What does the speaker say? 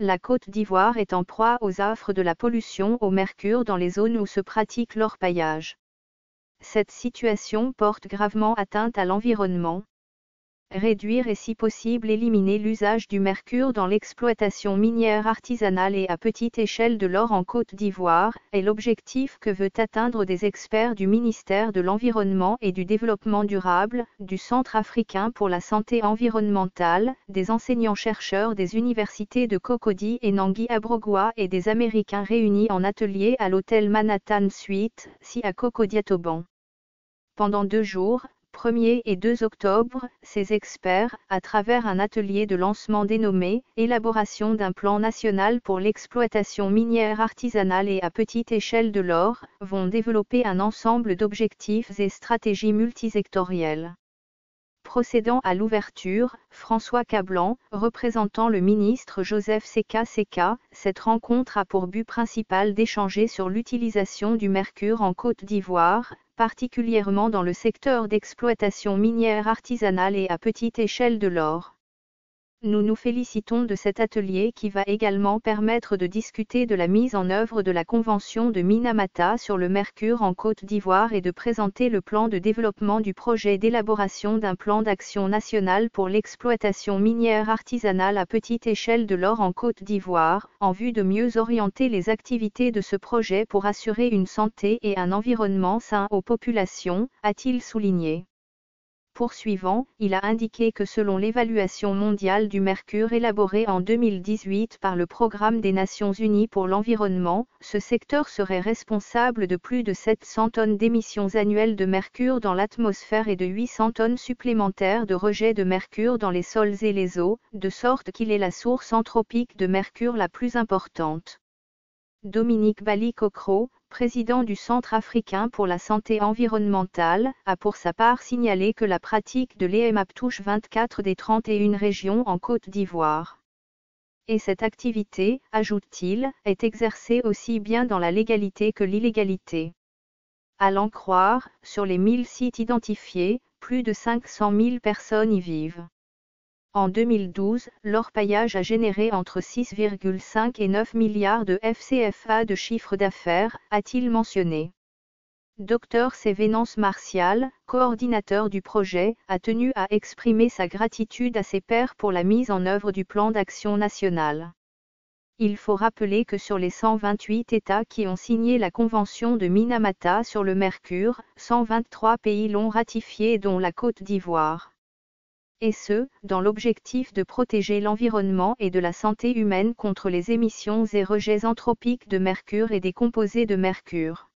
La Côte d'Ivoire est en proie aux affres de la pollution au mercure dans les zones où se pratique l'orpaillage. Cette situation porte gravement atteinte à l'environnement. Réduire et si possible éliminer l'usage du mercure dans l'exploitation minière artisanale et à petite échelle de l'or en Côte d'Ivoire est l'objectif que veut atteindre des experts du ministère de l'Environnement et du Développement durable, du Centre africain pour la santé environnementale, des enseignants-chercheurs des universités de Cocody et Nangui-Abrogwa et des Américains réunis en atelier à l'hôtel Manhattan Suite, à Cocody-Atoban. Pendant 2 jours, 1er et 2 octobre, ces experts, à travers un atelier de lancement dénommé « Élaboration d'un plan national pour l'exploitation minière artisanale et à petite échelle de l'or », vont développer un ensemble d'objectifs et stratégies multisectorielles. Procédant à l'ouverture, François Cablan, représentant le ministre Joseph Seka, cette rencontre a pour but principal d'échanger sur l'utilisation du mercure en Côte d'Ivoire, particulièrement dans le secteur d'exploitation minière artisanale et à petite échelle de l'or. Nous nous félicitons de cet atelier qui va également permettre de discuter de la mise en œuvre de la Convention de Minamata sur le mercure en Côte d'Ivoire et de présenter le plan de développement du projet d'élaboration d'un plan d'action national pour l'exploitation minière artisanale à petite échelle de l'or en Côte d'Ivoire, en vue de mieux orienter les activités de ce projet pour assurer une santé et un environnement sain aux populations, a-t-il souligné. Poursuivant, il a indiqué que selon l'évaluation mondiale du mercure élaborée en 2018 par le Programme des Nations Unies pour l'environnement, ce secteur serait responsable de plus de 700 tonnes d'émissions annuelles de mercure dans l'atmosphère et de 800 tonnes supplémentaires de rejet de mercure dans les sols et les eaux, de sorte qu'il est la source anthropique de mercure la plus importante. Dominique Bali-Cocro, président du Centre africain pour la santé environnementale, a pour sa part signalé que la pratique de l'EMAP touche 24 des 31 régions en Côte d'Ivoire. Et cette activité, ajoute-t-il, est exercée aussi bien dans la légalité que l'illégalité. À l'en croire, sur les 1000 sites identifiés, plus de 500 000 personnes y vivent. En 2012, l'orpaillage a généré entre 6,5 et 9 milliards de FCFA de chiffre d'affaires, a-t-il mentionné. Dr Sévénance Martial, coordinateur du projet, a tenu à exprimer sa gratitude à ses pairs pour la mise en œuvre du plan d'action national. Il faut rappeler que sur les 128 États qui ont signé la Convention de Minamata sur le mercure, 123 pays l'ont ratifiée dont la Côte d'Ivoire. Et ce, dans l'objectif de protéger l'environnement et de la santé humaine contre les émissions et rejets anthropiques de mercure et des composés de mercure.